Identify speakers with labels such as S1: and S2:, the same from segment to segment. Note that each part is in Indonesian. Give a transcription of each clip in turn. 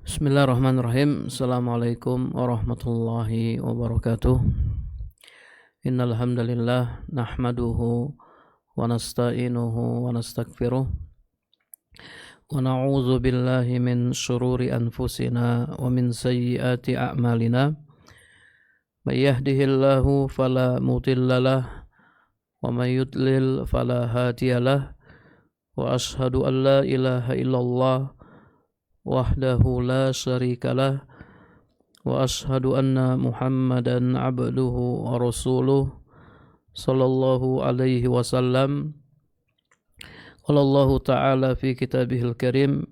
S1: Bismillahirrahmanirrahim. Assalamualaikum warahmatullahi wabarakatuh. Innal hamdalillah nahmaduhu wa nasta'inuhu wa nastaghfiruh wa na'udzu billahi min shururi anfusina wa min sayyiati a'malina. May yahdihillahu fala mudhillalah wa may yudlil fala hadiyalah. Wa ashhadu an la ilaha illallah wahdahu la syarikalah wa ashhadu anna Muhammadan abduhu wa rasuluh sallallahu alaihi wasallam. Qala Allah ta'ala fi kitabihil karim,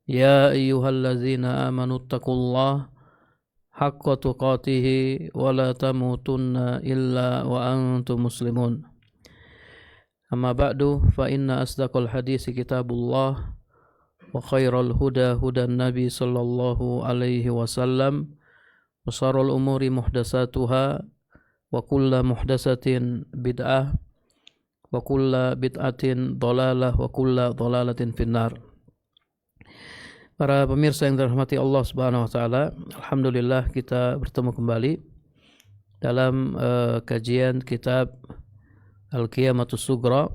S1: ya ayyuhallazina amanu taqullaha haqqa tuqatih wa la tamutunna illa wa antum muslimun. Amma ba'du, fa inna asdaqal hadisi kitabullah wa khairal huda hudan nabi sallallahu alaihi wasallam wa syarrul umuri muhdatsatuha wa kullu muhdatsatin bid'ah wa kullu bid'atin dhalalah wa kullu dhalalatin finnar. Para pemirsa yang dirahmati Allah Subhanahu wa taala, alhamdulillah kita bertemu kembali dalam kajian kitab Al-Qiyamatus Sughra.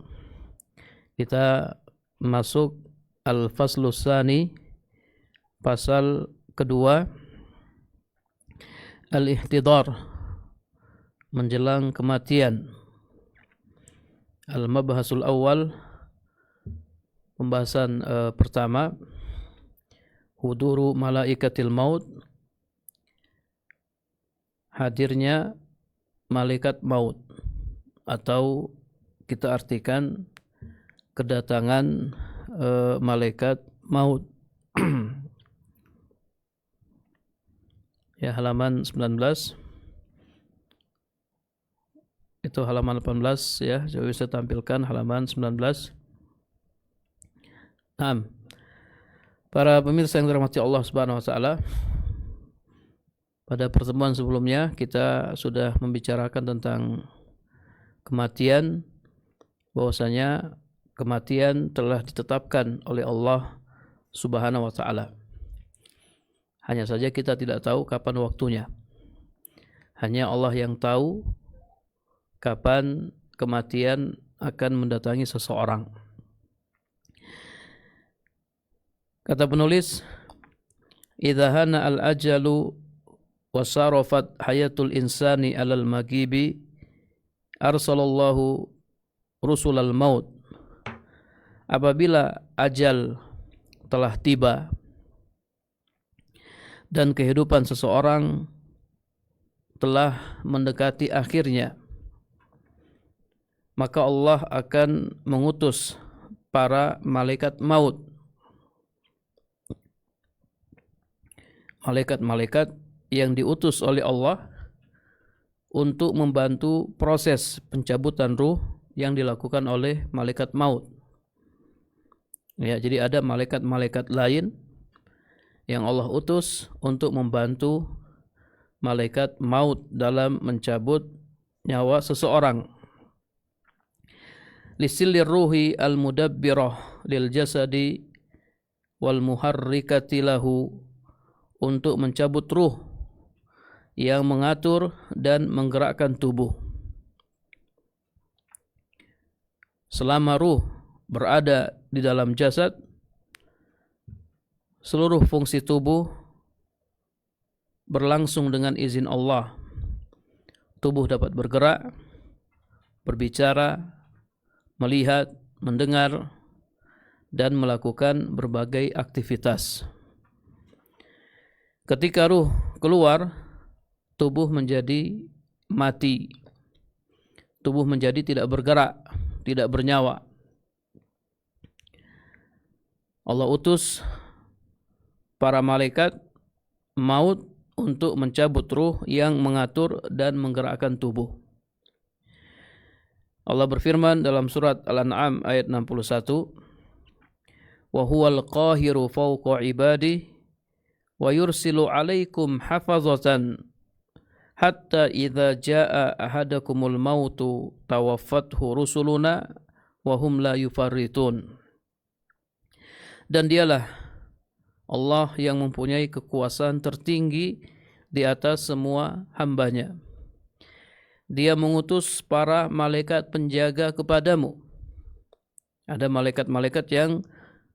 S1: Kita masuk Al-Faslus Tsani, pasal kedua, Al-Ihtidar, menjelang kematian. Al-Mabhasul Awal, pembahasan pertama, Huduru Malaikatil Maut, hadirnya malaikat maut, atau kita artikan kedatangan malaikat maut. Ya, halaman 19. Itu halaman 18 ya. Coba bisa tampilkan halaman 19. Nah, para pemirsa yang dirahmati Allah Subhanahu wa taala, pada pertemuan sebelumnya kita sudah membicarakan tentang kematian, bahwasanya kematian telah ditetapkan oleh Allah Subhanahu wa taala. Hanya saja kita tidak tahu kapan waktunya. Hanya Allah yang tahu kapan kematian akan mendatangi seseorang. Kata penulis, idza hana al-ajalu wa sarafat hayatul insani alal magibi arsalallahu rusulal maut. Apabila ajal telah tiba dan kehidupan seseorang telah mendekati akhirnya, maka Allah akan mengutus para malaikat maut. Malaikat-malaikat yang diutus oleh Allah untuk membantu proses pencabutan ruh yang dilakukan oleh malaikat maut. Ya, jadi ada malaikat-malaikat lain yang Allah utus untuk membantu malaikat maut dalam mencabut nyawa seseorang. Lisillir ruhi al-mudabbirah lil jasadi wal muharrikati lahu, untuk mencabut ruh yang mengatur dan menggerakkan tubuh. Selama ruh berada di dalam jasad, seluruh fungsi tubuh berlangsung dengan izin Allah. Tubuh dapat bergerak, berbicara, melihat, mendengar, dan melakukan berbagai aktivitas. Ketika ruh keluar, tubuh menjadi mati. Tubuh menjadi tidak bergerak, tidak bernyawa. Allah utus para malaikat maut untuk mencabut ruh yang mengatur dan menggerakkan tubuh. Allah berfirman dalam surat Al-An'am ayat 61, wa huwal qahiru fawqa ibadihi wa yursilu alaikum hafazatan hatta idza jaa ahadakumul mautu tawaffathu rusuluna wa hum la yufarritun. Dan dialah Allah yang mempunyai kekuasaan tertinggi di atas semua hambanya. Dia mengutus para malaikat penjaga kepadamu. Ada malaikat-malaikat yang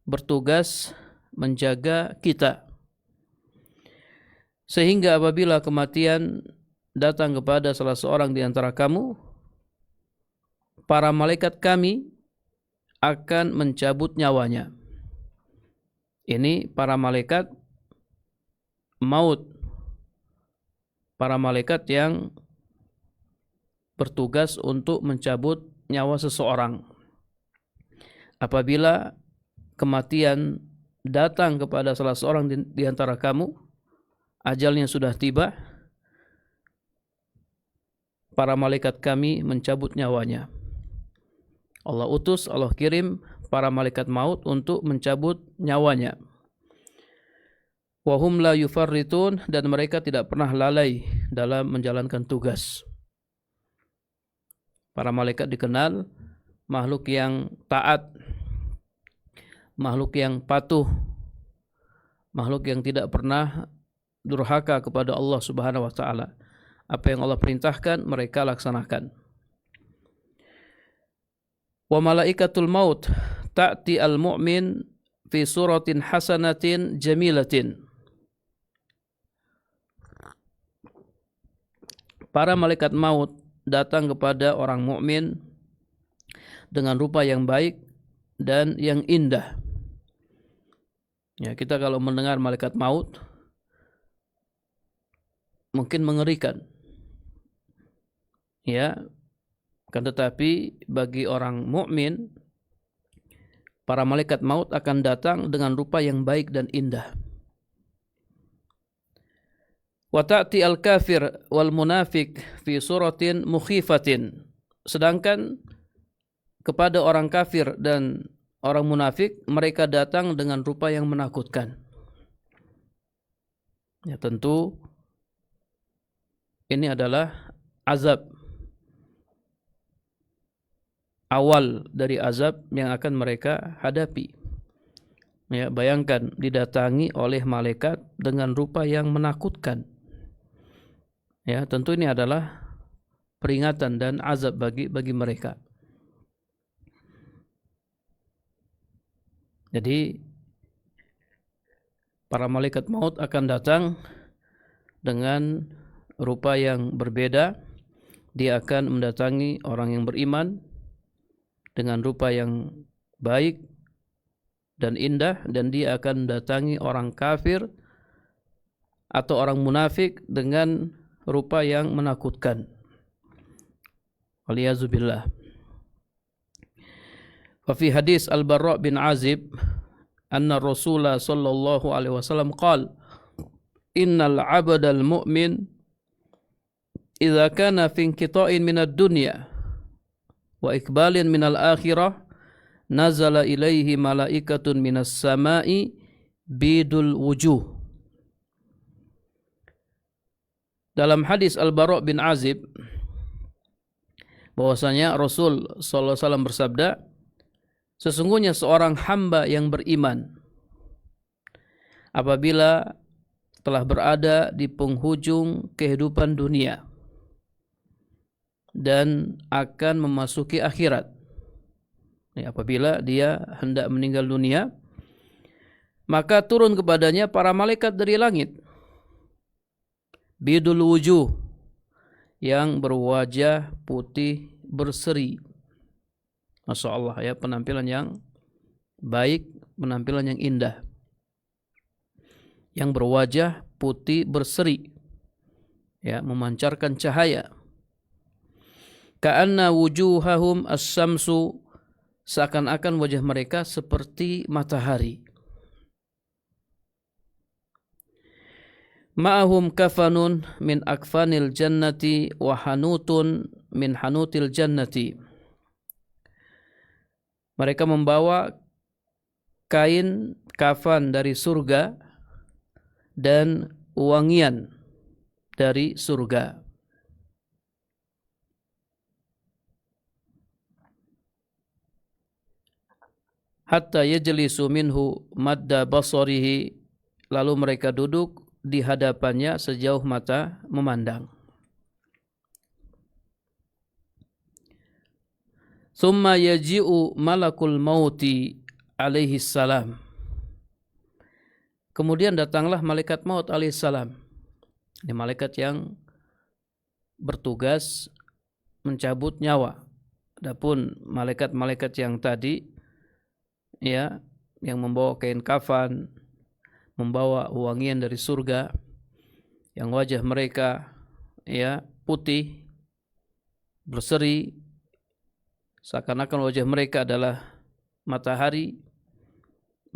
S1: bertugas menjaga kita. Sehingga apabila kematian datang kepada salah seorang di antara kamu, para malaikat kami akan mencabut nyawanya. Ini para malaikat maut, para malaikat yang bertugas untuk mencabut nyawa seseorang. Apabila kematian datang kepada salah seorang di antara kamu, ajalnya sudah tiba, para malaikat kami mencabut nyawanya. Allah utus, Allah kirim para malaikat maut untuk mencabut nyawanya. Wahum la yufarritun, dan mereka tidak pernah lalai dalam menjalankan tugas. Para malaikat dikenal makhluk yang taat, makhluk yang patuh, makhluk yang tidak pernah durhaka kepada Allah Subhanahu wa taala. Apa yang Allah perintahkan mereka laksanakan. Wa malaikatul maut ta'ti al-mu'min fi suratin hasanatin jamilatin. Para malaikat maut datang kepada orang mukmin dengan rupa yang baik dan yang indah. Ya, kita kalau mendengar malaikat maut mungkin mengerikan. Ya, kan tetapi bagi orang mukmin para malaikat maut akan datang dengan rupa yang baik dan indah. Wa ta'ti al-kafir wal munafik fi suratin mukhifatin. Sedangkan kepada orang kafir dan orang munafik mereka datang dengan rupa yang menakutkan. Ya, tentu ini adalah azab, awal dari azab yang akan mereka hadapi. Ya, bayangkan didatangi oleh malaikat dengan rupa yang menakutkan. Ya, tentu ini adalah peringatan dan azab bagi mereka. Jadi para malaikat maut akan datang dengan rupa yang berbeda. Dia akan mendatangi orang yang beriman dengan rupa yang baik dan indah, dan dia akan mendatangi orang kafir atau orang munafik dengan rupa yang menakutkan. Waliyazubillah. Wa fi hadis Al-Barra bin Azib anna Rasulullah sallallahu alaihi wasallam qala innal 'abdal mu'min idza kana fi inqita'in minad dunya wa ikbalin minal akhirah nazala ilaihi malaikatun minas sama'i bidul wujuh. Dalam hadis Al-Bara' bin Azib bahwasanya Rasul sallallahu alaihi wasallam bersabda, sesungguhnya seorang hamba yang beriman apabila telah berada di penghujung kehidupan dunia dan akan memasuki akhirat. Apabila dia hendak meninggal dunia, maka turun kepadanya para malaikat dari langit. Bidul wujuh, yang berwajah putih berseri. Masya Allah, ya, penampilan yang baik, penampilan yang indah. Yang berwajah putih berseri, ya, memancarkan cahaya. Ka'anna wujuhahum as-samsu, seakan-akan wajah mereka seperti matahari. Ma'ahum kafanun min akfanil jannati wa hanutun min hanutil jannati. Mereka membawa kain kafan dari surga dan wangian dari surga. Hatta yajlisu minhu madda basarihi lalu mereka duduk di hadapannya sejauh mata memandang. Tsumma yaji'u malakul mauti alaihi salam. Kemudian datanglah malaikat maut alaihi salam. Ini malaikat yang bertugas mencabut nyawa. Adapun malaikat-malaikat yang tadi ya, yang membawa kain kafan, membawa wangian dari surga, yang wajah mereka ya putih, berseri, seakan-akan wajah mereka adalah matahari.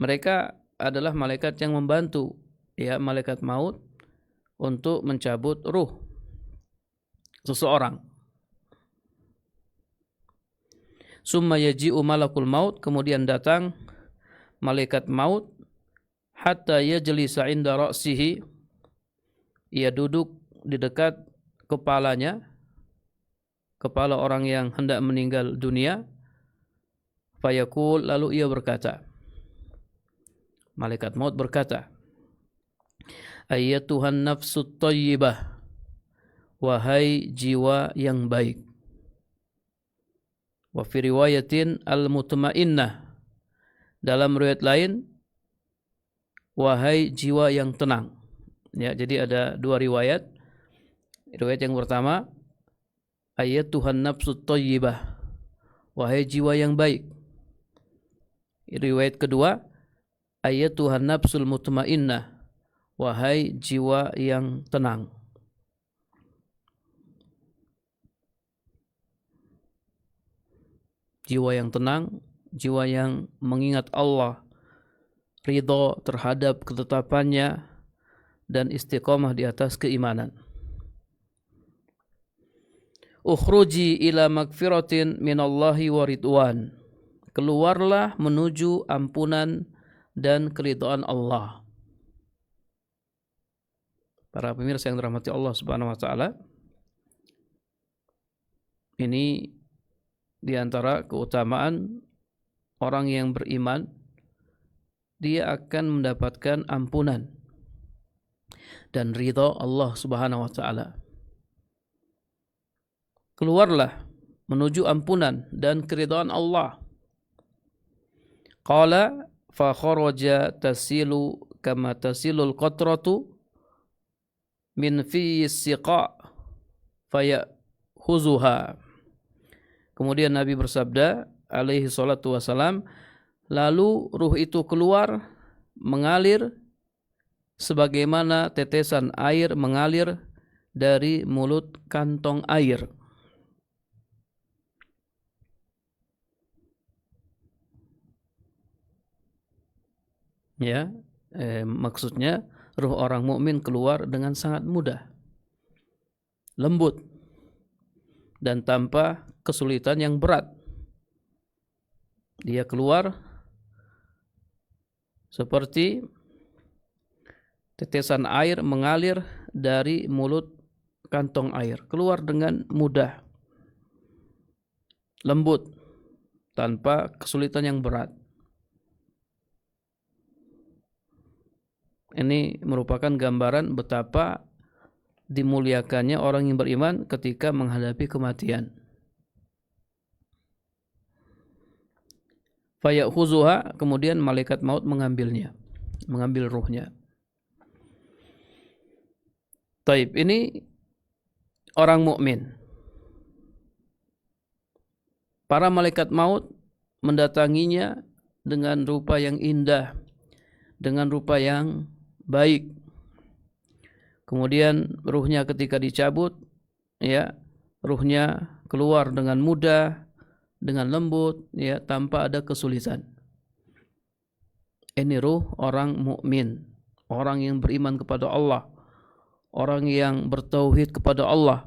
S1: Mereka adalah malaikat yang membantu ya malaikat maut untuk mencabut ruh seseorang. Summa yaji'u malakul maut, kemudian datang malaikat maut, hatta yajlisa inda ra'sihi, ia duduk di dekat kepalanya, kepala orang yang hendak meninggal dunia. Fayaqul, lalu ia berkata, malaikat maut berkata, ayyatuhan nafsut thayyibah, wahai jiwa yang baik. Wa fi riwayatin al-mutmainnah, dalam riwayat lain wahai jiwa yang tenang. Ya, jadi ada dua riwayat. Riwayat yang pertama, ayyatuhan nafsut thayyibah, wahai jiwa yang baik. Riwayat kedua, ayyatuhan nafsul mutmainnah, wahai jiwa yang tenang. Jiwa yang tenang, jiwa yang mengingat Allah, ridho terhadap ketetapannya, dan istiqomah di atas keimanan. Ukhruji ila magfiratin minallahi wa ridwan, keluarlah menuju ampunan dan keridhaan Allah. Para pemirsa yang dirahmati Allah Subhanahu wa taala, ini di antara keutamaan orang yang beriman, dia akan mendapatkan ampunan dan ridha Allah Subhanahu wa taala. Keluarlah menuju ampunan dan keridhaan Allah. Qala fa kharaja tasilu kama tasilul qatratu min fi siqa fayahuzuha. Kemudian Nabi bersabda alaihi salatu wasalam, lalu ruh itu keluar mengalir sebagaimana tetesan air mengalir dari mulut kantong air. Ya, maksudnya ruh orang mukmin keluar dengan sangat mudah, lembut, dan tanpa kesulitan yang berat. Dia keluar seperti tetesan air mengalir dari mulut kantong air, keluar dengan mudah, lembut, tanpa kesulitan yang berat. Ini merupakan gambaran betapa dimuliakannya orang yang beriman ketika menghadapi kematian. Fayakhuzuha, kemudian malaikat maut mengambilnya, mengambil ruhnya. Taib, ini orang mukmin. Para malaikat maut mendatanginya dengan rupa yang indah, dengan rupa yang baik. Kemudian ruhnya ketika dicabut, ya, ruhnya keluar dengan mudah, dengan lembut, ya, tanpa ada kesulitan. Ini ruh orang mukmin, orang yang beriman kepada Allah, orang yang bertauhid kepada Allah,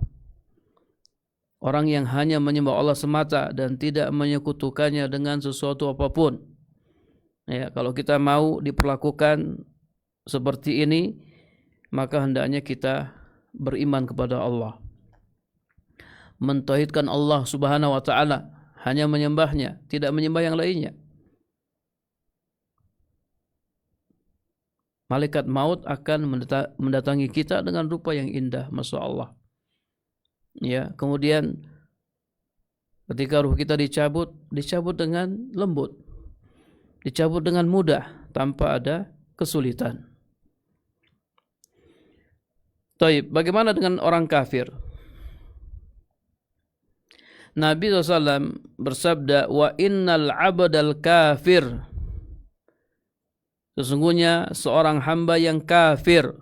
S1: orang yang hanya menyembah Allah semata dan tidak menyekutukannya dengan sesuatu apapun. Ya, kalau kita mau diperlakukan seperti ini, maka hendaknya kita beriman kepada Allah, mentauhidkan Allah Subhanahu wa taala, hanya menyembahnya, tidak menyembah yang lainnya. Malaikat maut akan mendatangi kita dengan rupa yang indah, Masya Allah. Ya, kemudian ketika ruh kita dicabut dengan lembut, dicabut dengan mudah, tanpa ada kesulitan. Taib, bagaimana dengan orang kafir? Nabi SAW bersabda, wa innal abdal kafir, sesungguhnya seorang hamba yang kafir,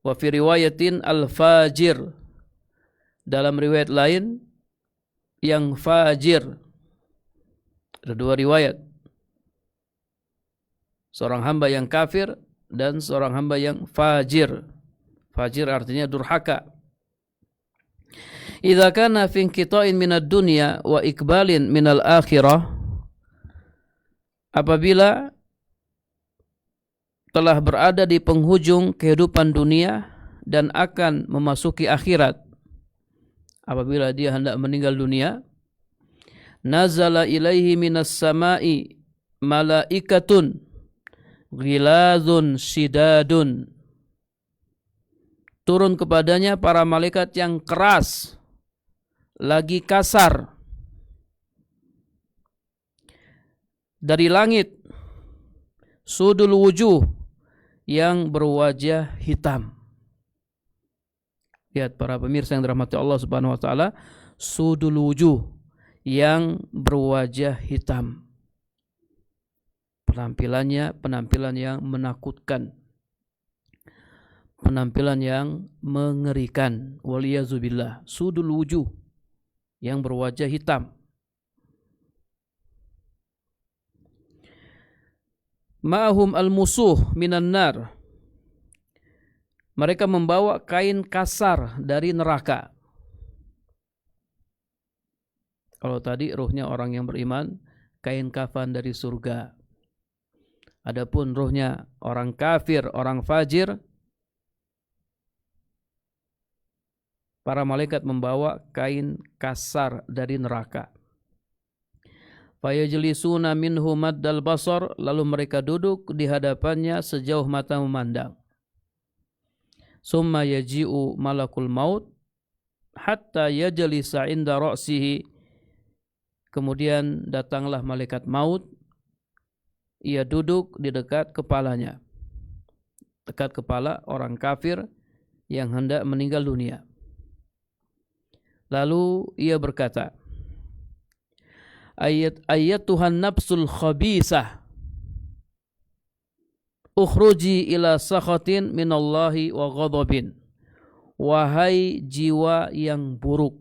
S1: wa fi riwayatin al-fajir, dalam riwayat lain yang fajir. Ada dua riwayat, seorang hamba yang kafir dan seorang hamba yang fajir. Fajir artinya durhaka. Idza kana fi inqita'in minad dunya wa iqbalin minal akhirah, apabila telah berada di penghujung kehidupan dunia dan akan memasuki akhirat, apabila dia hendak meninggal dunia, nazala ilaihi minas sama'i malaikatun ghilazun shidadun, turun kepadanya para malaikat yang keras lagi kasar dari langit, sudul wujuh, yang berwajah hitam. Lihat para pemirsa yang dirahmati Allah Subhanahu wa taala, sudul wujuh, yang berwajah hitam. Penampilannya penampilan yang menakutkan, penampilan yang mengerikan. Waliyazubillah, sudul wujuh, yang berwajah hitam. Ma'ahum al-musuh minan nar, mereka membawa kain kasar dari neraka. Kalau tadi ruhnya orang yang beriman, kain kafan dari surga. Adapun ruhnya orang kafir, orang fajir, para malaikat membawa kain kasar dari neraka. Fayajlisuna minhu maddal basar, lalu mereka duduk di hadapannya sejauh mata memandang. Summa yaji'u malakul maut hatta yajlisa inda ra'sihi, kemudian datanglah malaikat maut, ia duduk di dekat kepalanya, dekat kepala orang kafir yang hendak meninggal dunia. Lalu ia berkata, Tuhan nafsul khabisah, ukhruji ila sakhatin minallahi wa ghadabin. Wahai jiwa yang buruk.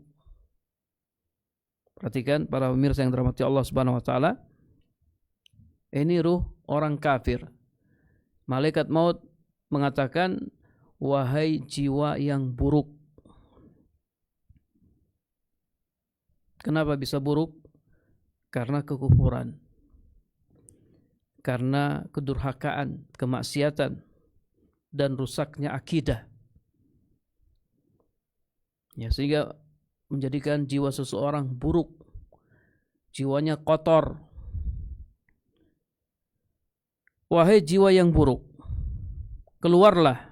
S1: Perhatikan para pemirsa yang dirahmati Allah Subhanahu wa taala. Ini ruh orang kafir. Malaikat maut mengatakan, wahai jiwa yang buruk. Kenapa bisa buruk? Karena kekufuran, karena kedurhakaan, kemaksiatan, dan rusaknya akidah. Ya, sehingga menjadikan jiwa seseorang buruk, jiwanya kotor. Wahai jiwa yang buruk, keluarlah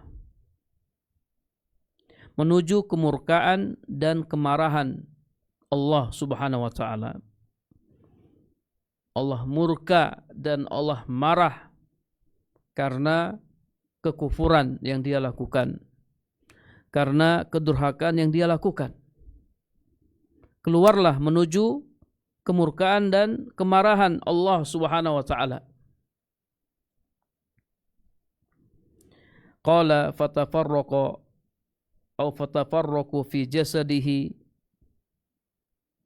S1: menuju kemurkaan dan kemarahan Allah Subhanahu wa taala. Allah murka dan Allah marah karena kekufuran yang dia lakukan, karena kedurhakaan yang dia lakukan. Keluarlah menuju kemurkaan dan kemarahan Allah Subhanahu wa taala. Qala fatafarraqu fi jasadihi.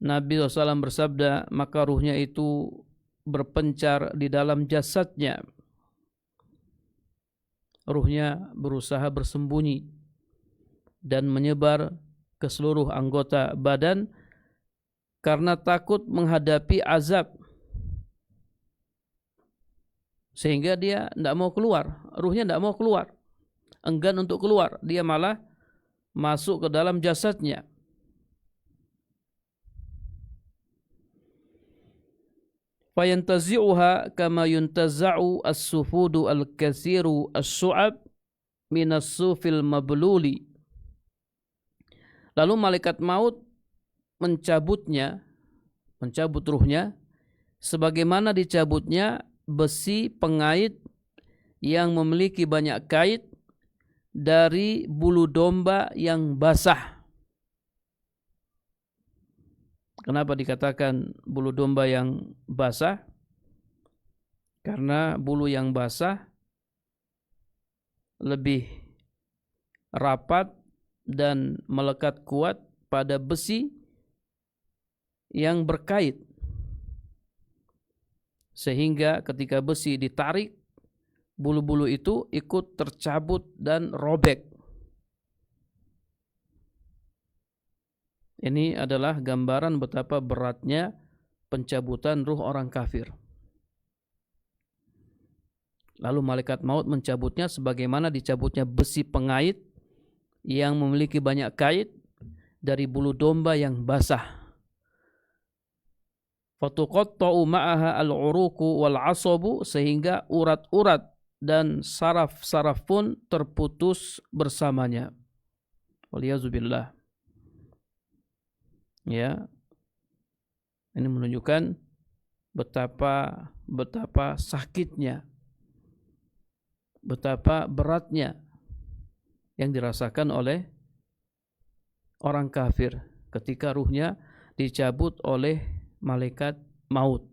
S1: Nabi SAW bersabda, maka ruhnya itu berpencar di dalam jasadnya. Ruhnya berusaha bersembunyi dan menyebar ke seluruh anggota badan karena takut menghadapi azab. Sehingga dia tidak mau keluar, ruhnya tidak mau keluar, enggan untuk keluar, dia malah masuk ke dalam jasadnya. fayantazi'uha kama yuntaza'u as-sufudu al-katsiru as-su'ab minas sufil mabluli. Lalu malaikat maut mencabut ruhnya sebagaimana dicabutnya besi pengait yang memiliki banyak kait dari bulu domba yang basah. Kenapa dikatakan bulu domba yang basah? Karena bulu yang basah lebih rapat dan melekat kuat pada besi yang berkait. Sehingga ketika besi ditarik, bulu-bulu itu ikut tercabut dan robek. Ini adalah gambaran betapa beratnya pencabutan ruh orang kafir. Lalu malaikat maut mencabutnya sebagaimana dicabutnya besi pengait yang memiliki banyak kait dari bulu domba yang basah. Fatuqatta'u ma'aha al-uruqu wal-'asabu, sehingga urat-urat dan saraf-saraf pun terputus bersamanya. Waliyazubillah. Ya, ini menunjukkan betapa sakitnya, betapa beratnya yang dirasakan oleh orang kafir ketika ruhnya dicabut oleh malaikat maut.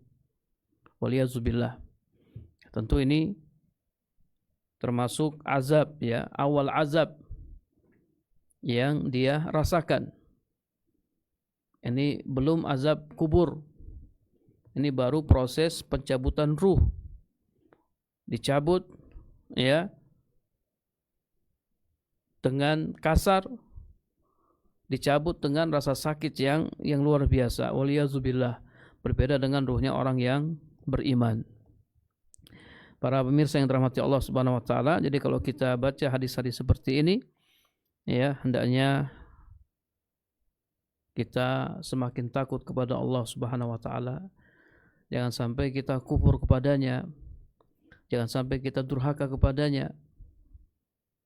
S1: Waliyazubillah. Tentu ini termasuk azab, ya, awal azab yang dia rasakan. Ini belum azab kubur. Ini baru proses pencabutan ruh. Dicabut, ya, dengan kasar, dicabut dengan rasa sakit yang luar biasa. Waliyazubillah. Berbeda dengan ruhnya orang yang beriman. Para pemirsa yang dirahmati Allah Subhanahu wa taala, jadi kalau kita baca hadis-hadis seperti ini, ya, hendaknya kita semakin takut kepada Allah Subhanahu wa taala. Jangan sampai kita kufur kepadanya. Jangan sampai kita durhaka kepadanya.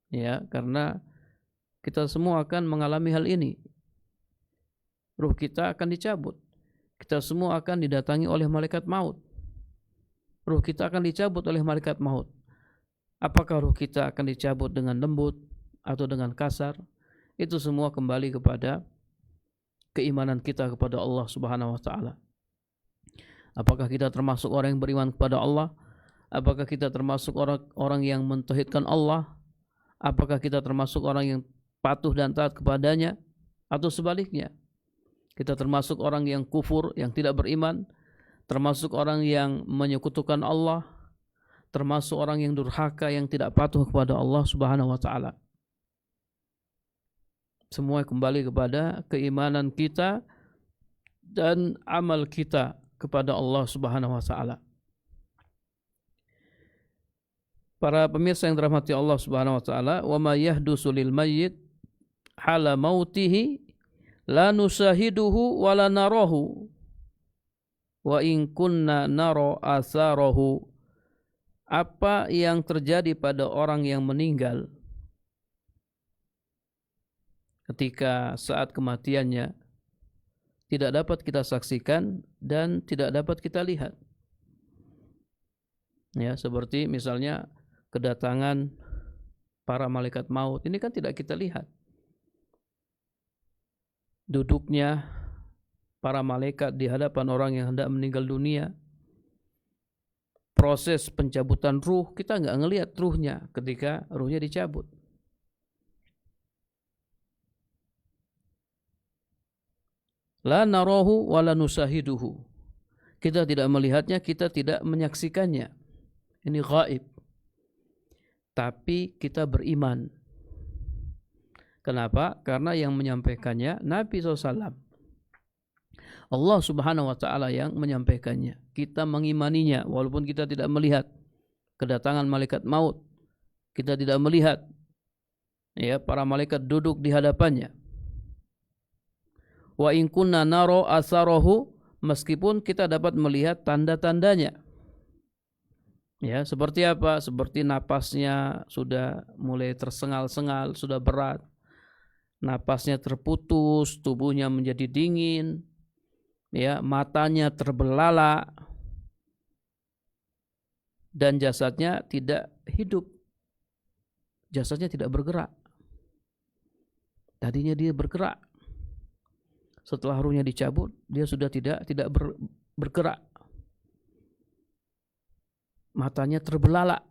S1: Ya, karena kita semua akan mengalami hal ini. Ruh kita akan dicabut. Kita semua akan didatangi oleh malaikat maut. Ruh kita akan dicabut oleh malaikat maut. Apakah ruh kita akan dicabut dengan lembut atau dengan kasar? Itu semua kembali kepada keimanan kita kepada Allah Subhanahu wa taala. Apakah kita termasuk orang yang beriman kepada Allah? Apakah kita termasuk orang yang mentauhidkan Allah? Apakah kita termasuk orang yang patuh dan taat kepadanya? Atau sebaliknya, kita termasuk orang yang kufur, yang tidak beriman, termasuk orang yang menyekutukan Allah, termasuk orang yang durhaka, yang tidak patuh kepada Allah Subhanahu wa taala. Semua kembali kepada keimanan kita dan amal kita kepada Allah Subhanahu wa taala. Para pemirsa yang dirahmati Allah Subhanahu wa taala, wa ma yahdusu lil mayyit hala mautihi la nusahiduhu wa la narahu wa in kunna nara atharahu. Apa yang terjadi pada orang yang meninggal ketika saat kematiannya tidak dapat kita saksikan dan tidak dapat kita lihat. Ya, seperti misalnya kedatangan para malaikat maut, ini kan tidak kita lihat. Duduknya para malaikat di hadapan orang yang hendak meninggal dunia. Proses pencabutan ruh, kita nggak ngelihat ruhnya ketika ruhnya dicabut. La narahu wa la nusahiduhu. Kita tidak melihatnya, kita tidak menyaksikannya. Ini gaib. Tapi kita beriman. Kenapa? Karena yang menyampaikannya Nabi SAW. Allah Subhanahu wa taala yang menyampaikannya. Kita mengimaninya walaupun kita tidak melihat kedatangan malaikat maut. Kita tidak melihat, ya, para malaikat duduk di hadapannya. Wa in kunna nara asarahu meskipun kita dapat melihat tanda-tandanya. Ya, seperti apa? Seperti napasnya sudah mulai tersengal-sengal, sudah berat. Napasnya terputus, tubuhnya menjadi dingin, ya, matanya terbelalak, dan jasadnya tidak hidup. Jasadnya tidak bergerak. Tadinya dia bergerak. Setelah ruhnya dicabut, dia sudah tidak bergerak. Matanya terbelalak.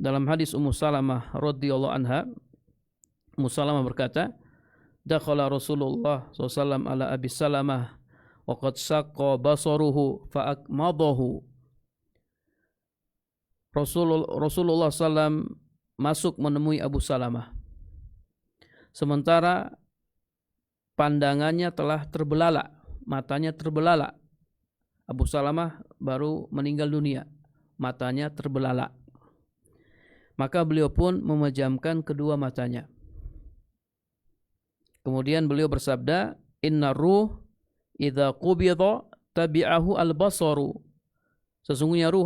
S1: Dalam hadis Ummu Salamah radhiyallahu anha, Ummu Salamah berkata, dakhala Rasulullah SAW ala Abi Salamah wa qad saqqa basaruhu fa akmadahu. Rasulullah SAW masuk menemui Abu Salamah, sementara pandangannya telah terbelalak, matanya terbelalak. Abu Salamah baru meninggal dunia, matanya terbelalak. Maka beliau pun memejamkan kedua matanya. Kemudian beliau bersabda, inna ruh idza qubida tabi'ahu al-basaru. Sesungguhnya ruh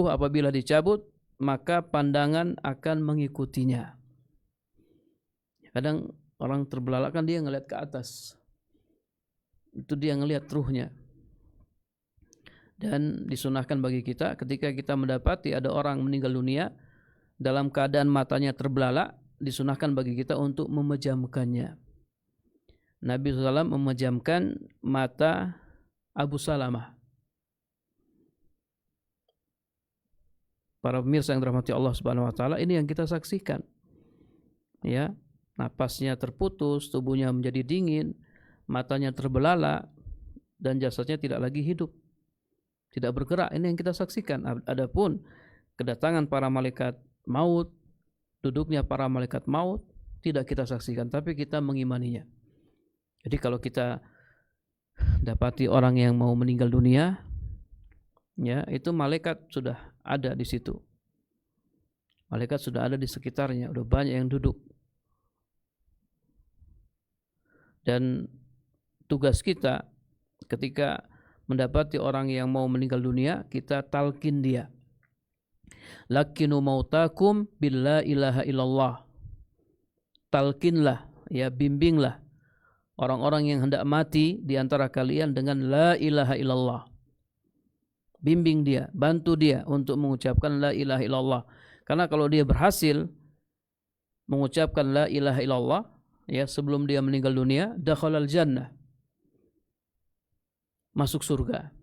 S1: apabila dicabut, maka pandangan akan mengikutinya. Kadang orang terbelalak kan dia ngelihat ke atas. Itu dia ngelihat ruhnya. Dan disunahkan bagi kita ketika kita mendapati ada orang meninggal dunia dalam keadaan matanya terbelalak, disunahkan bagi kita untuk memejamkannya. Nabi SAW memejamkan mata Abu Salamah. Para pemirsa yang dirahmati Allah Subhanahu wa taala, ini yang kita saksikan. Ya, napasnya terputus, tubuhnya menjadi dingin, matanya terbelalak, dan jasadnya tidak lagi hidup. Tidak bergerak, ini yang kita saksikan. Adapun kedatangan para malaikat maut, duduknya para malaikat maut, tidak kita saksikan, tapi kita mengimaninya. Jadi kalau kita dapati orang yang mau meninggal dunia, ya, itu malaikat sudah ada di situ. Malaikat sudah ada di sekitarnya, udah banyak yang duduk. Dan tugas kita ketika mendapati orang yang mau meninggal dunia, kita talqin dia. Lakinu mautakum billah ilaha illallah. Talqinlah, ya, bimbinglah orang-orang yang hendak mati di antara kalian dengan la ilaha illallah. Bimbing dia, bantu dia untuk mengucapkan la ilaha illallah. Karena kalau dia berhasil mengucapkan la ilaha illallah, ya, sebelum dia meninggal dunia, dakhalal jannah, masuk surga.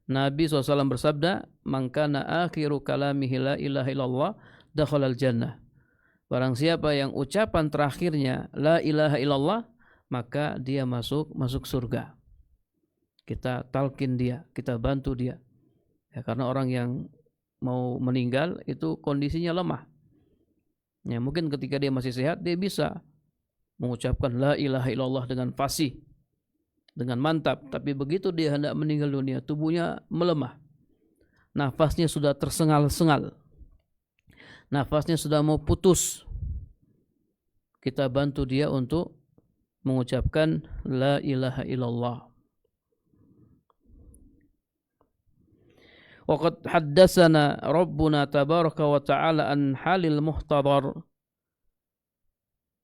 S1: Nabi SAW bersabda, man kana akhiru kalamihi la ilaha illallah dakhalal jannah. Barang siapa yang ucapan terakhirnya la ilaha illallah, maka dia masuk surga. Kita talqin dia, kita bantu dia. Ya, karena orang yang mau meninggal itu kondisinya lemah. Ya, mungkin ketika dia masih sehat, dia bisa mengucapkan la ilaha illallah dengan fasih, dengan mantap, tapi begitu dia hendak meninggal dunia, tubuhnya melemah, nafasnya sudah tersengal-sengal, nafasnya sudah mau putus, kita bantu dia untuk mengucapkan la ilaha illallah. Waqad haddatsana Rabbuna tabaraka wa ta'ala an halil muhtadar.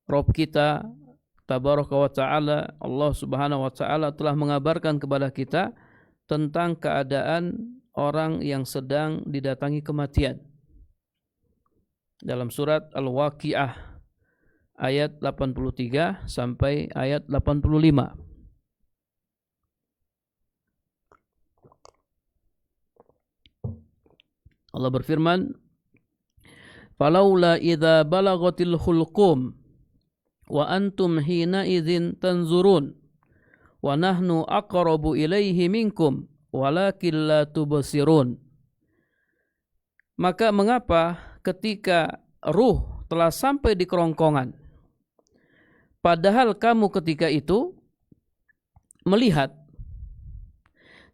S1: Rabb kita tabaraka wa ta'ala, Allah Subhanahu wa ta'ala telah mengabarkan kepada kita tentang keadaan orang yang sedang didatangi kematian. Dalam surat Al-Waqi'ah ayat 83 sampai ayat 85. Allah berfirman, "Falaula idza balagatil hulqum wa antum hina idzin tanzurun wa nahnu aqrabu ilaihi minkum walakin la tubsirun." Maka mengapa ketika ruh telah sampai di kerongkongan, padahal kamu ketika itu melihat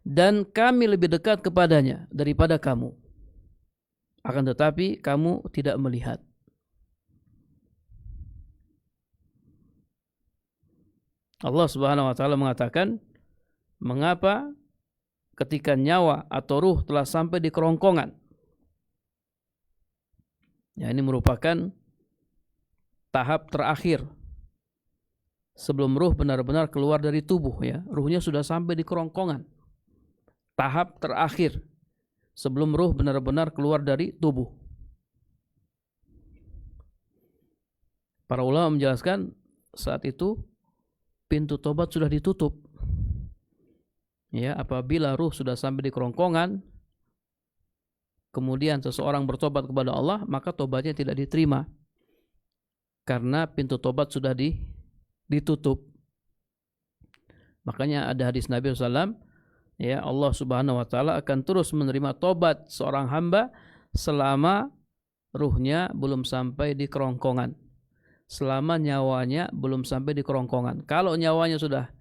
S1: dan kami lebih dekat kepadanya daripada kamu. akan tetapi kamu tidak melihat. Allah Subhanahu wa taala mengatakan, mengapa ketika nyawa atau ruh telah sampai di kerongkongan. Ya, ini merupakan tahap terakhir sebelum ruh benar-benar keluar dari tubuh, ya. Ruhnya sudah sampai di kerongkongan. Tahap terakhir sebelum ruh benar-benar keluar dari tubuh. Para ulama menjelaskan saat itu pintu tobat sudah ditutup. Ya, apabila ruh sudah sampai di kerongkongan, kemudian seseorang bertobat kepada Allah, maka tobatnya tidak diterima. Karena pintu tobat sudah ditutup. Makanya ada hadis Nabi SAW, ya, Allah Subhanahu wa taala akan terus menerima tobat seorang hamba selama ruhnya belum sampai di kerongkongan. Selama nyawanya belum sampai di kerongkongan. Kalau nyawanya sudah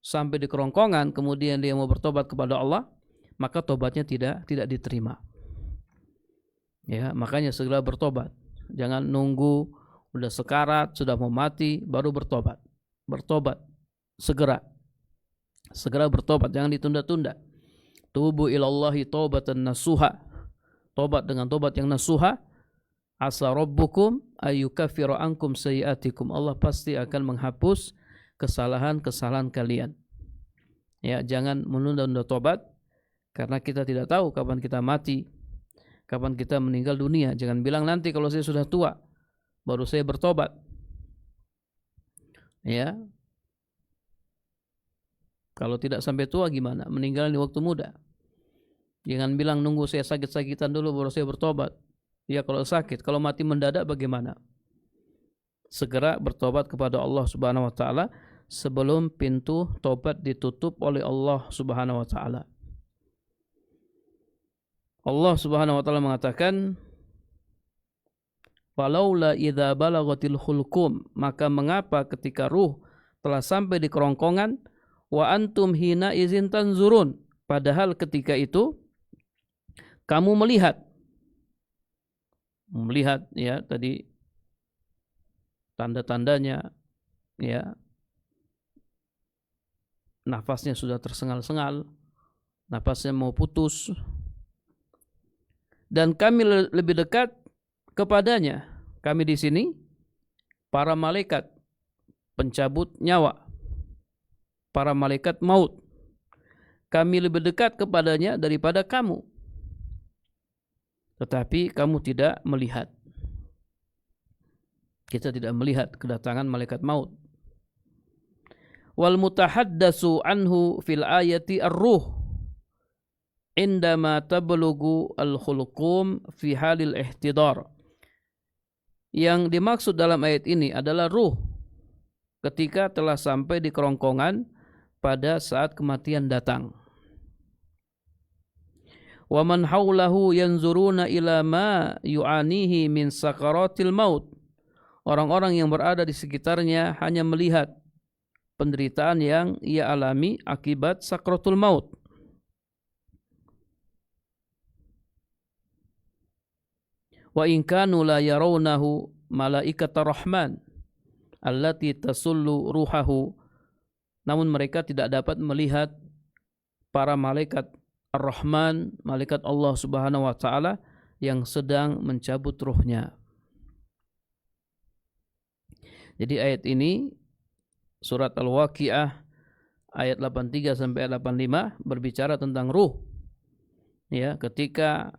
S1: sampai di kerongkongan, kemudian dia mau bertobat kepada Allah, maka tobatnya tidak diterima. Ya, makanya segera bertobat. Jangan nunggu udah sekarat, sudah mau mati baru bertobat. Bertobat segera. Segera bertobat, jangan ditunda-tunda. Tubu ilallahi taubatan nasuha. Tobat dengan tobat yang nasuha. Asa rabbukum ayyukaffiru ankum sayyi'atikum. Allah pasti akan menghapus kesalahan-kesalahan kalian. Ya, jangan menunda-nunda tobat karena kita tidak tahu kapan kita mati, kapan kita meninggal dunia. Jangan bilang nanti kalau saya sudah tua baru saya bertobat. Ya. Kalau tidak sampai tua gimana? Meninggal di waktu muda. Jangan bilang nunggu saya sakit-sakitan dulu baru saya bertobat. Ya, kalau sakit, kalau mati mendadak bagaimana? Segera bertobat kepada Allah Subhanahu wa taala sebelum pintu tobat ditutup oleh Allah Subhanahu wa taala. Allah Subhanahu wa taala mengatakan, "Walaula idza balagatil hulqum," maka mengapa ketika ruh telah sampai di kerongkongan, wa antum hina izin tanzurun, padahal ketika itu kamu melihat ya tadi tanda-tandanya, ya, nafasnya sudah tersengal-sengal, nafasnya mau putus, dan kami lebih dekat kepadanya. Kami di sini para malaikat pencabut nyawa, para malaikat maut. Kami lebih dekat kepadanya daripada kamu, tetapi kamu tidak melihat. Kita tidak melihat kedatangan malaikat maut. Wal mutahaddatsu anhu fil ayati ar-ruh indama tablughu al-khulqum fi halil ihtidar. Yang dimaksud dalam ayat ini adalah ruh ketika telah sampai di kerongkongan pada saat kematian datang. Wa man haulahu yanzuruna ila ma yu'anihi min sakaratil maut. Orang-orang yang berada di sekitarnya hanya melihat penderitaan yang ia alami akibat sakratul maut. Wa in kanu la yarawnahu malaikatar rahman allati tasullu ruhahu. Namun mereka tidak dapat melihat para malaikat Ar-Rahman, malaikat Allah Subhanahu wa taala yang sedang mencabut ruhnya. Jadi ayat ini surat Al-Waqiah ayat 83 sampai 85 berbicara tentang ruh. Ya, ketika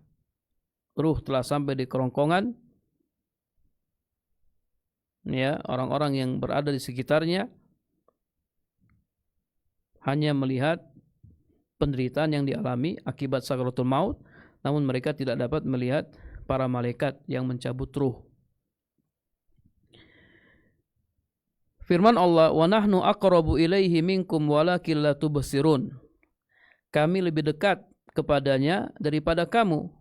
S1: ruh telah sampai di kerongkongan, ya, orang-orang yang berada di sekitarnya hanya melihat penderitaan yang dialami akibat sakaratul maut, namun mereka tidak dapat melihat para malaikat yang mencabut ruh. Firman Allah, "Wa nahnu aqrabu ilaihi minkum walakin la tubsirun." Kami lebih dekat kepadanya daripada kamu,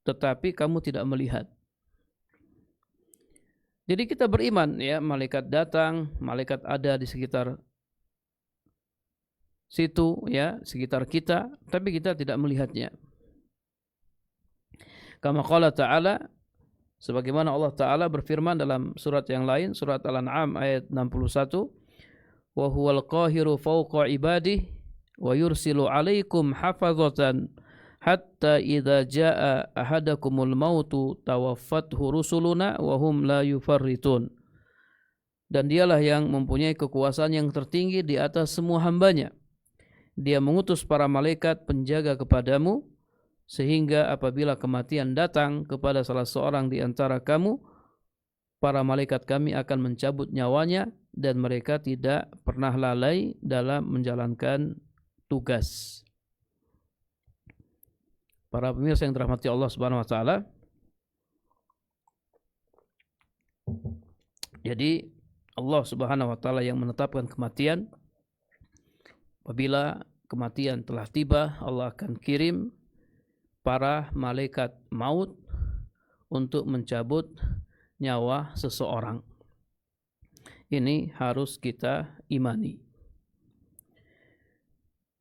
S1: tetapi kamu tidak melihat. Jadi kita beriman, ya, malaikat datang, malaikat ada di sekitar situ, ya, sekitar kita, tapi kita tidak melihatnya. Kama qala ta'ala, sebagaimana Allah Ta'ala berfirman dalam surat yang lain, surat Al-An'am ayat 61, wa huwal qahiru fawqa ibadihi wa yursilu 'alaikum hafazatan hatta idza jaa ahadakumul mautu tawaffathu rusuluna wa hum la yufarritun. Dan dialah yang mempunyai kekuasaan yang tertinggi di atas semua hambanya. Dia mengutus para malaikat penjaga kepadamu, sehingga apabila kematian datang kepada salah seorang di antara kamu, para malaikat kami akan mencabut nyawanya dan mereka tidak pernah lalai dalam menjalankan tugas. Para pemirsa yang dirahmati Allah Subhanahu wa taala. Jadi Allah Subhanahu wa taala yang menetapkan kematian. Apabila kematian telah tiba, Allah akan kirim para malaikat maut untuk mencabut nyawa seseorang. Ini harus kita imani.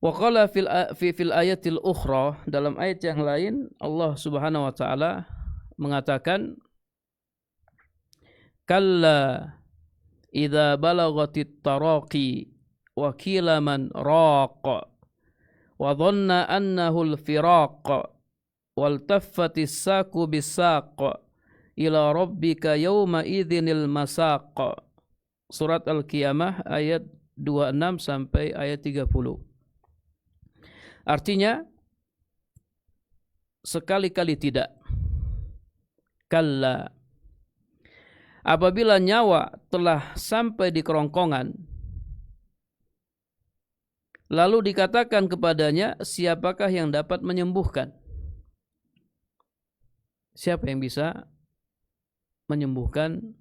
S1: Wa qala fil ayatil ukhra, dalam ayat yang lain Allah Subhanahu wa taala mengatakan, kalla idza balagatit taraqi wa qila man raq wa dhanna annahu al-firaq wal taffatis saqu bis-saq ila rabbika yawma idzinil masaq. Surat Al-Qiyamah ayat 26 sampai ayat 30. Artinya, sekali-kali tidak. Kalla. Apabila nyawa telah sampai di kerongkongan, lalu dikatakan kepadanya, siapakah yang dapat menyembuhkan? Siapa yang bisa menyembuhkan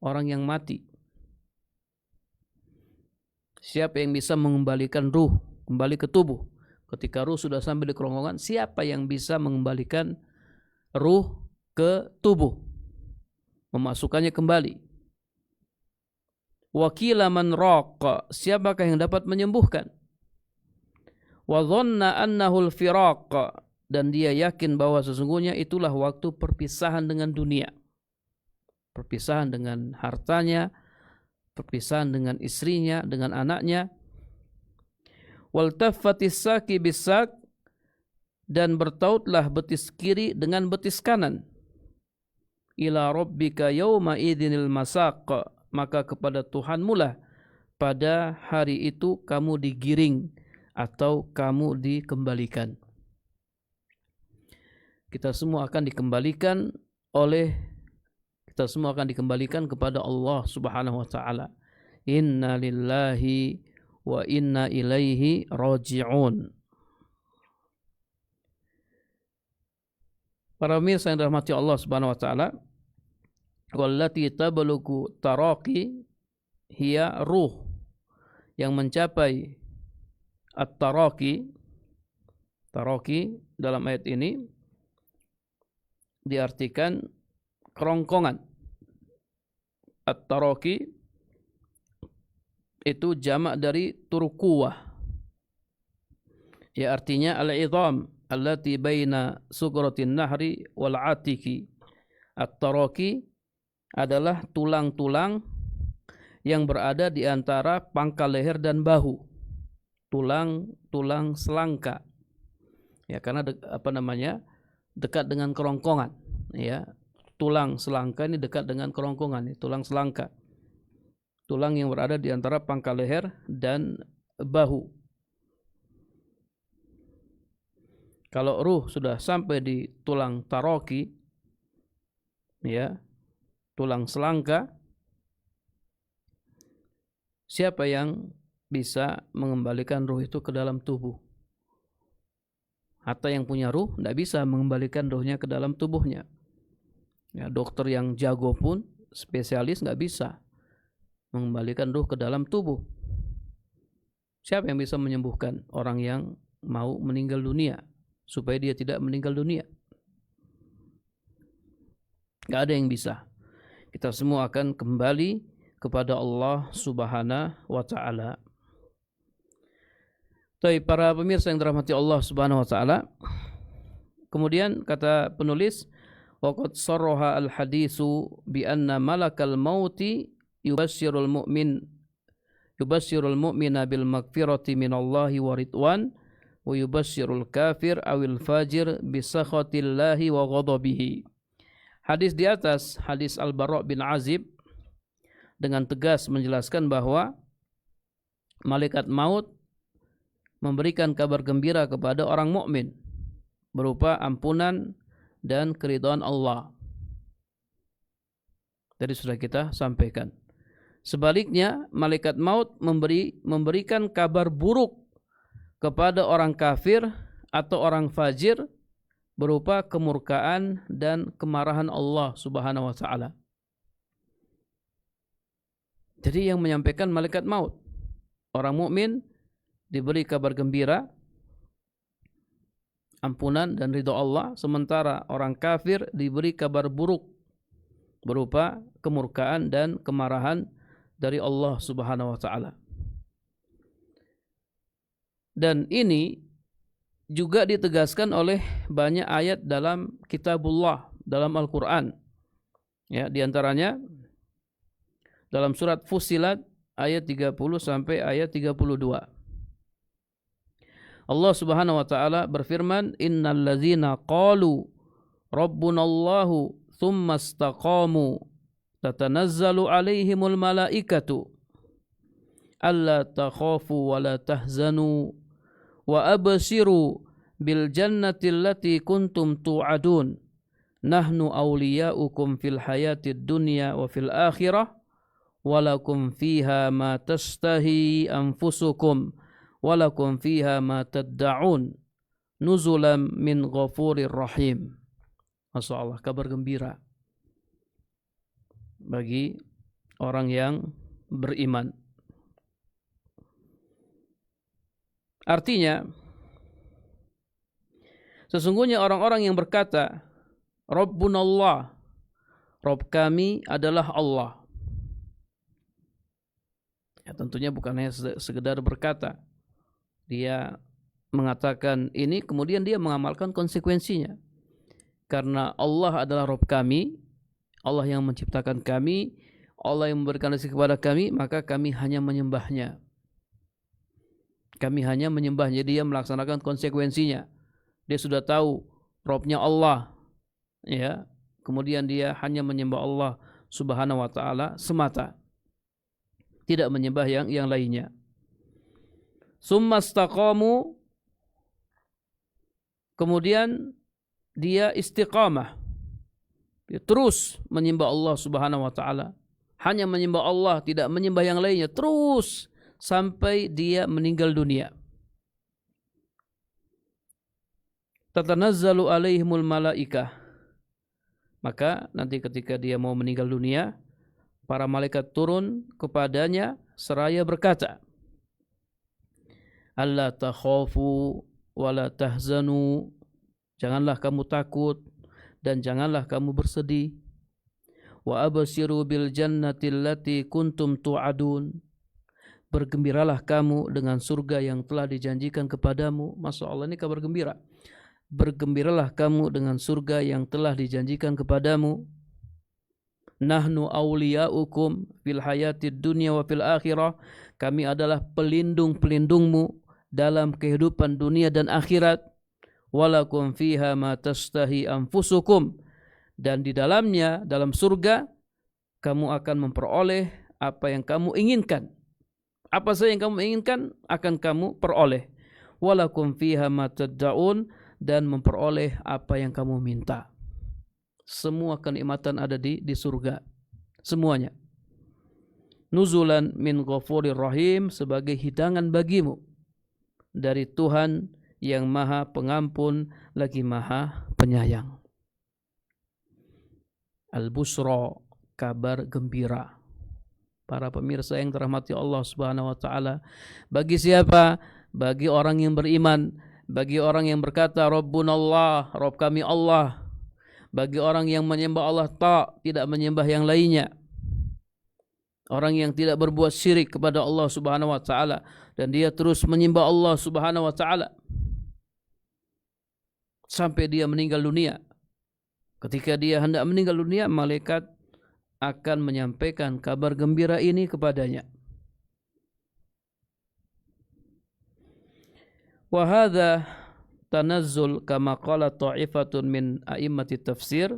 S1: orang yang mati? Siapa yang bisa mengembalikan ruh kembali ke tubuh? Ketika ruh sudah sampai di kerongkongan, siapa yang bisa mengembalikan ruh ke tubuh? Memasukkannya kembali. Wa qila man raq, siapakah yang dapat menyembuhkan? Wa dhanna annahu al-firaq, dan dia yakin bahwa sesungguhnya itulah waktu perpisahan dengan dunia. Perpisahan dengan hartanya, perpisahan dengan istrinya, dengan anaknya. Wal taffatis saqi bis-saq, dan bertautlah betis kiri dengan betis kanan. Ila rabbika yauma idzinil masaq, maka kepada Tuhanmu lah pada hari itu kamu digiring atau kamu dikembalikan. Kita semua akan dikembalikan kepada Allah Subhanahu wa taala. Inna lillahi wa inna ilaihi raji'un. Para pemirsa yang dirahmati Allah Subhanahu wa taala, wallati tablugu taraqi hiya ruh yang mencapai at-taraqi. Taraqi dalam ayat ini diartikan kerongkongan. At-taraqi itu jamak dari turquwah. Ya, artinya al-idham allati baina sugratin nahri wal atiki. At-taraqi adalah tulang-tulang yang berada di antara pangkal leher dan bahu. Tulang selangka. Ya, karena dekat dengan kerongkongan, ya. Tulang selangka ini dekat dengan kerongkongan, tulang selangka. Tulang yang berada di antara pangkal leher dan bahu. Kalau ruh sudah sampai di tulang taraqi, ya, tulang selangka, siapa yang bisa mengembalikan ruh itu ke dalam tubuh? Hatta yang punya ruh tidak bisa mengembalikan ruhnya ke dalam tubuhnya. Ya, dokter yang jago pun, spesialis nggak bisa mengembalikan ruh ke dalam tubuh. Siapa yang bisa menyembuhkan orang yang mau meninggal dunia supaya dia tidak meninggal dunia? Nggak ada yang bisa. Kita semua akan kembali kepada Allah Subhanahu wa taala. Tapi para pemirsa yang dirahmati Allah Subhanahu wa taala, Kemudian kata penulis, waqad sarraha al-haditsu bi anna malakal mauti yubasyirul mu'mina bil maghfirati minallahi wa ridwan wa yubasyirul kafir awil fajir bi sakhatillahi wa ghadabihi. Hadis di atas, hadis Al-Bara' bin Azib, dengan tegas menjelaskan bahwa malaikat maut memberikan kabar gembira kepada orang mukmin berupa ampunan dan keridhaan Allah. Tadi sudah kita sampaikan. Sebaliknya, malaikat maut memberikan kabar buruk kepada orang kafir atau orang fajir berupa kemurkaan dan kemarahan Allah Subhanahu wa taala. Jadi yang menyampaikan malaikat maut, orang mukmin diberi kabar gembira, ampunan dan ridha Allah, sementara orang kafir diberi kabar buruk berupa kemurkaan dan kemarahan dari Allah Subhanahu wa taala. Dan ini juga ditegaskan oleh banyak ayat dalam kitabullah, dalam Al-Qur'an. Ya, di antaranya dalam surat Fussilat ayat 30 sampai ayat 32. Allah Subhanahu wa taala berfirman, "Innal ladzina qalu rabbunallahu tsumma istaqamu tatanazzalu 'alaihimul malaikatu alla takhafu wa la tahzanu wa abshiru bil jannati allati kuntum tu'adun nahnu awliya'ukum fil hayatid dunya wa fil akhirah walakum fiha ma tashtahi anfusukum walakum fiha ma tad'un nuzulan min ghafurir rahim." Masyaallah, kabar gembira bagi orang yang beriman. Artinya, sesungguhnya orang-orang yang berkata, Rabbunallah, Rabb kami adalah Allah. Ya, tentunya bukan hanya sekedar berkata. Dia mengatakan ini, kemudian dia mengamalkan konsekuensinya. Karena Allah adalah Rabb kami, Allah yang menciptakan kami, Allah yang memberikan rezeki kepada kami, maka kami hanya menyembahnya. Kami hanya menyembahnya. Dia melaksanakan konsekuensinya. Dia sudah tahu Rabb-nya Allah, ya. Kemudian dia hanya menyembah Allah Subhanahu wa taala semata. Tidak menyembah yang lainnya. Summastaqamu, kemudian dia istiqamah. Dia terus menyembah Allah Subhanahu wa taala. Hanya menyembah Allah, tidak menyembah yang lainnya, terus sampai dia meninggal dunia. Tatanazzalu alaihimul malaikah. Maka nanti ketika dia mau meninggal dunia, para malaikat turun kepadanya seraya berkata, "Alla takhafu wa la tahzanu." Janganlah kamu takut dan janganlah kamu bersedih. Wa abshiru bil jannati allati kuntum tu'adun. Bergembiralah kamu dengan surga yang telah dijanjikan kepadamu. Masya Allah, ini kabar gembira. Bergembiralah kamu dengan surga yang telah dijanjikan kepadamu. Nahnu awliya'ukum fil hayatid dunya wa fil akhirah. Kami adalah pelindung-pelindungmu dalam kehidupan dunia dan akhirat. Walakum fiha ma tashtahi anfusukum. Dan di dalamnya, dalam surga, kamu akan memperoleh apa yang kamu inginkan. Apa saja yang kamu inginkan akan kamu peroleh. Walakum fiha ma tad'un, dan memperoleh apa yang kamu minta. Semua kenikmatan ada di surga. Semuanya. Nuzulan min ghafurir rahim, sebagai hidangan bagimu dari Tuhan yang maha pengampun lagi maha penyayang. Al-Busra, kabar gembira. Para pemirsa yang dirahmati Allah Subhanahu wa taala, bagi siapa? Bagi orang yang beriman, bagi orang yang berkata Rabbunallah, Rabb kami Allah. Bagi orang yang menyembah Allah tidak menyembah yang lainnya. Orang yang tidak berbuat syirik kepada Allah Subhanahu wa taala dan dia terus menyembah Allah Subhanahu wa taala. sampai dia meninggal dunia. Ketika dia hendak meninggal dunia, malaikat akan menyampaikan kabar gembira ini kepadanya. Wa hadza tanazzul kama qala ta'ifatun min a'immati tafsir.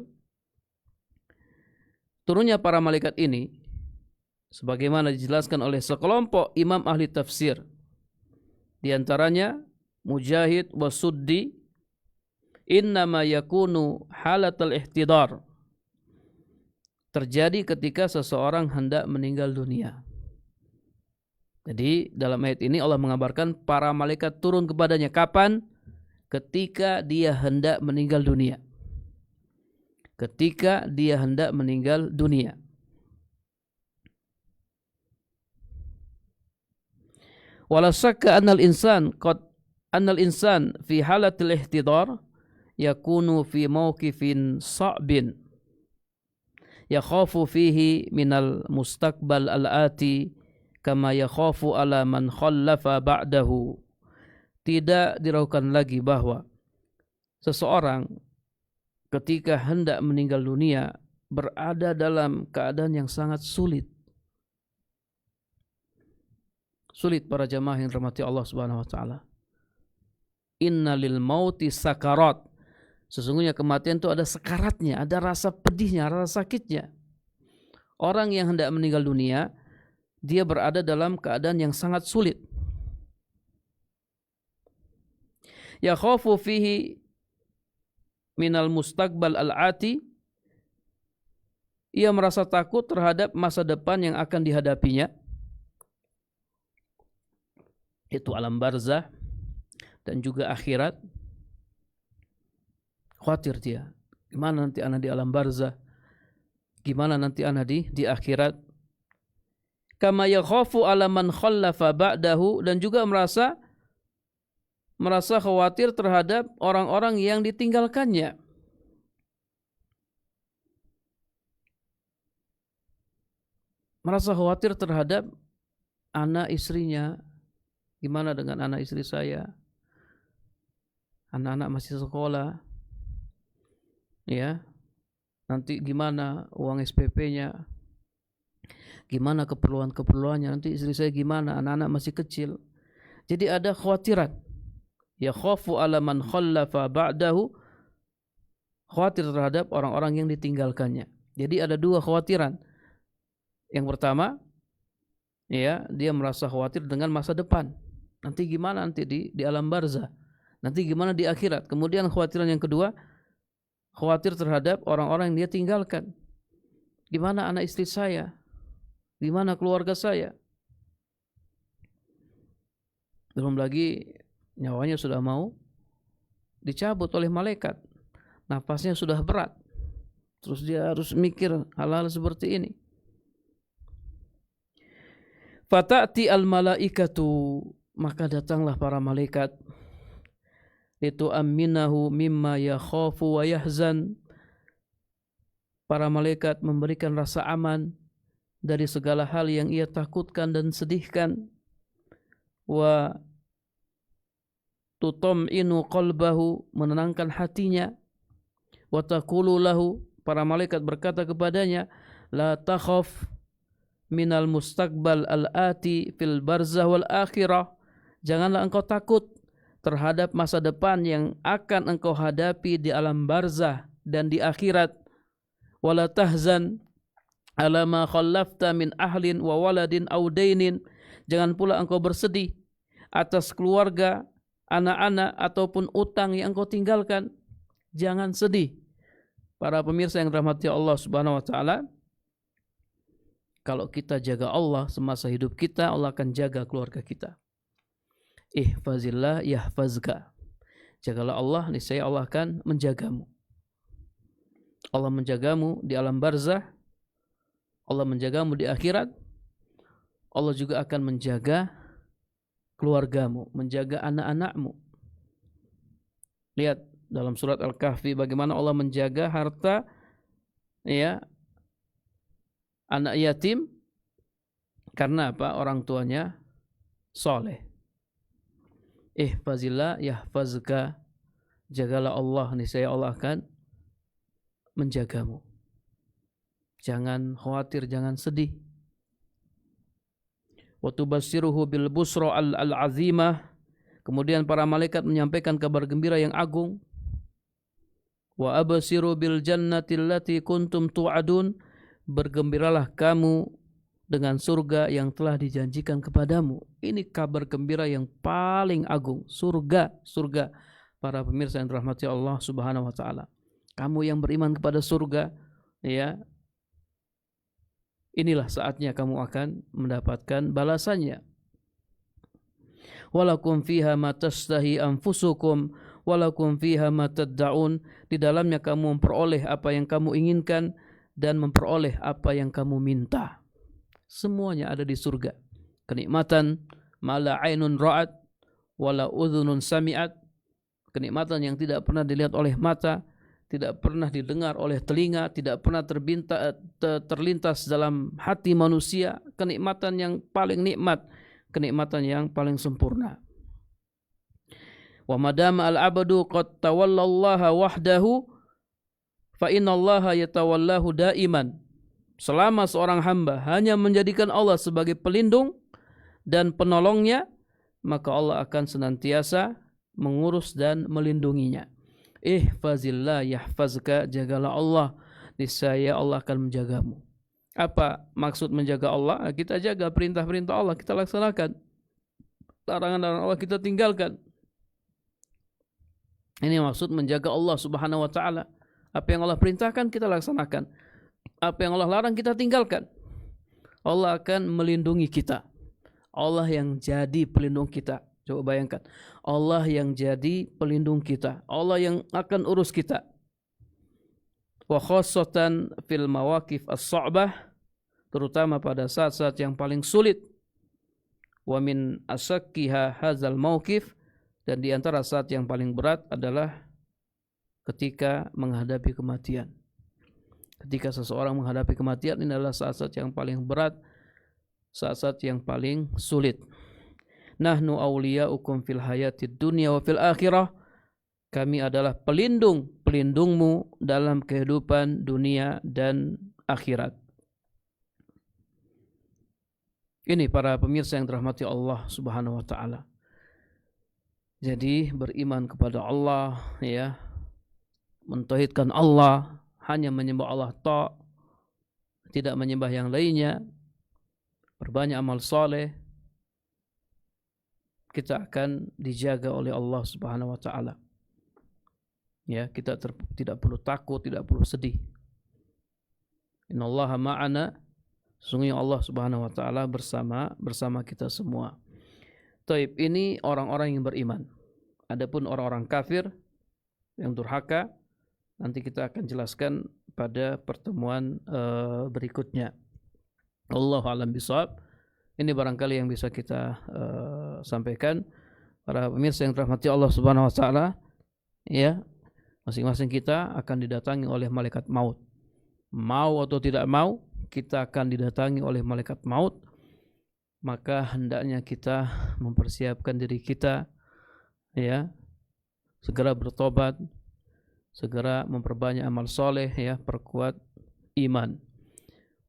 S1: Turunnya para malaikat ini sebagaimana dijelaskan oleh sekelompok imam ahli tafsir, di antaranya Mujahid wa Suddi, innama yakunu halatal ihtidar, terjadi ketika seseorang hendak meninggal dunia. Jadi dalam ayat ini Allah mengabarkan para malaikat turun kepadanya kapan? Ketika dia hendak meninggal dunia. Ketika dia hendak meninggal dunia. Wala syakka annal insan fi halatil ihtidar yakunu fi mawqifin sa'bin yakhafu fihi minal mustaqbal al-ati kama yakhafu ala man khallafa ba'dahu. Tidak diragukan lagi bahwa seseorang ketika hendak meninggal dunia berada dalam keadaan yang sangat sulit. Sulit para jamaah yang dirahmati Allah Subhanahu wa taala. Inna lil mauti sakarat. Sesungguhnya kematian itu ada sekaratnya, ada rasa pedihnya, rasa sakitnya. Orang yang hendak meninggal dunia, dia berada dalam keadaan yang sangat sulit. Ya khafu fihi minal mustaqbal al-ati. Ia merasa takut terhadap masa depan yang akan dihadapinya. Itu alam barzah dan juga akhirat. Khawatir dia, gimana nanti anak di alam barzah, gimana nanti anak di akhirat. Kama yakhafu ala man khallafa ba'dahu, dan juga merasa khawatir terhadap orang-orang yang ditinggalkannya. Merasa khawatir terhadap anak istrinya. Gimana dengan anak istri saya? Anak-anak masih sekolah. Ya. Nanti gimana uang SPP-nya? Gimana keperluan-keperluannya? Nanti istri saya gimana? Anak-anak masih kecil. Jadi ada khawatiran. Ya khafu ala man khallafa ba'dahu. Khawatir terhadap orang-orang yang ditinggalkannya. Jadi ada dua khawatiran. Yang pertama, ya, dia merasa khawatir dengan masa depan. Nanti gimana nanti di alam barzah? Nanti gimana di akhirat? Kemudian khawatiran yang kedua, khawatir terhadap orang-orang yang dia tinggalkan. Gimana anak istri saya? Gimana keluarga saya? Belum lagi nyawanya sudah mau dicabut oleh malaikat. Napasnya sudah berat. Terus dia harus mikir hal-hal seperti ini. Fata'ti al-malaikatu, maka datanglah para malaikat, itu amminahu mimma yakhafu wa yahzan. Para malaikat memberikan rasa aman dari segala hal yang ia takutkan dan sedihkan. Wa tutam'inu qalbahu, menenangkan hatinya. Wa taqulu lahu, para malaikat berkata kepadanya, la takhaf minal mustaqbal al-ati fil barzah wal akhirah. Janganlah engkau takut terhadap masa depan yang akan engkau hadapi di alam barzah dan di akhirat. Wala tahzan ala ma khallafta min ahlin wa waladin aw dainin. Jangan pula engkau bersedih atas keluarga, anak-anak ataupun utang yang engkau tinggalkan. Jangan sedih. Para pemirsa yang dirahmati Allah Subhanahu wa taala, kalau kita jaga Allah semasa hidup kita, Allah akan jaga keluarga kita. Ihfazillah yahfazka. Jagalah Allah, niscaya Allah akan menjagamu. Allah menjagamu di alam barzah, Allah menjagamu di akhirat. Allah juga akan menjaga keluargamu, menjaga anak-anakmu. Lihat dalam surat Al-Kahfi bagaimana Allah menjaga harta, ya, anak yatim, karena apa? Orang tuanya soleh. Ihfazillah yahfazka. jagalah Allah, niscaya Allah akan menjagamu. Jangan khawatir, jangan sedih. Wa tubassiruhu bil busra al-azimah. Kemudian para malaikat menyampaikan kabar gembira yang agung. Wa absiru bil jannati allati kuntum tu'adun. Bergembiralah kamu dengan surga yang telah dijanjikan kepadamu. Ini kabar gembira yang paling agung, surga. Para pemirsa yang dirahmati Allah Subhanahu wa taala. Kamu yang beriman kepada surga, ya. Inilah saatnya kamu akan mendapatkan balasannya. Walakum fiha ma tashtahi anfusukum walakum fiha ma tad'un. Di dalamnya kamu memperoleh apa yang kamu inginkan dan memperoleh apa yang kamu minta. Semuanya ada di surga. Kenikmatan mala ainun ra'at wala udhunun sami'at. Kenikmatan yang tidak pernah dilihat oleh mata, tidak pernah didengar oleh telinga, tidak pernah terlintas dalam hati manusia. Kenikmatan yang paling nikmat, kenikmatan yang paling sempurna. Wa madama al-abdu qad tawallallaha wahdahu fa innallaha yatawallahu daiman. Selama seorang hamba hanya menjadikan Allah sebagai pelindung dan penolongnya, maka Allah akan senantiasa mengurus dan melindunginya. Ihfazillah yahfazka, jagalah Allah, niscaya Allah akan menjagamu. Apa maksud menjaga Allah? Kita jaga perintah-perintah Allah, kita laksanakan. Larangan-larangan Allah kita tinggalkan. Ini maksud menjaga Allah Subhanahu wa taala. Apa yang Allah perintahkan kita laksanakan. Apa yang Allah larang kita tinggalkan. Allah akan melindungi kita. Allah yang jadi pelindung kita. Coba bayangkan, Allah yang jadi pelindung kita, Allah yang akan urus kita. Wa khassatan fil mawaqif as-sa'bah, terutama pada saat-saat yang paling sulit. Wa min asakkiha hadzal mauqif, dan di antara saat yang paling berat adalah ketika menghadapi kematian. Ketika seseorang menghadapi kematian, ini adalah saat-saat yang paling berat, saat-saat yang paling sulit. Nahnu awliya'ukum fil hayatid dunya wa fil akhirah. Kami adalah pelindungmu dalam kehidupan dunia dan akhirat. Ini para pemirsa yang dirahmati Allah Subhanahu wa taala. Jadi beriman kepada Allah, ya. Mentauhidkan Allah, hanya menyembah Allah tidak menyembah yang lainnya. Perbanyak amal saleh. Kita akan dijaga oleh Allah Subhanahu wa taala. Ya, kita tidak perlu takut, tidak perlu sedih. Innallaha ma'ana, sungguh Allah Subhanahu wa taala bersama kita semua. Taib, ini orang-orang yang beriman. Adapun orang-orang kafir yang durhaka, nanti kita akan jelaskan pada pertemuan berikutnya. Allahu a'lam bishawab. Ini barangkali yang bisa kita sampaikan. Para pemirsa yang dirahmati Allah Subhanahu wa taala, ya, masing-masing kita akan didatangi oleh malaikat maut. Mau atau tidak mau, kita akan didatangi oleh malaikat maut. Maka hendaknya kita mempersiapkan diri kita, ya, segera bertobat, segera memperbanyak amal soleh, ya, perkuat iman.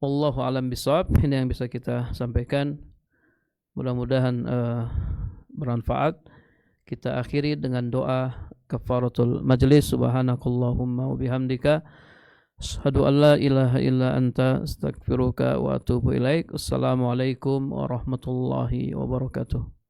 S1: Wallahu a'lam bishawab. Ini yang bisa kita sampaikan. Mudah-mudahan bermanfaat. Kita akhiri dengan doa kafaratul majlis. Subhanakallahumma wa bihamdika asyhadu an la ilaha illa anta astaghfiruka wa atubu ilaik. Assalamualaikum warahmatullahi wabarakatuh.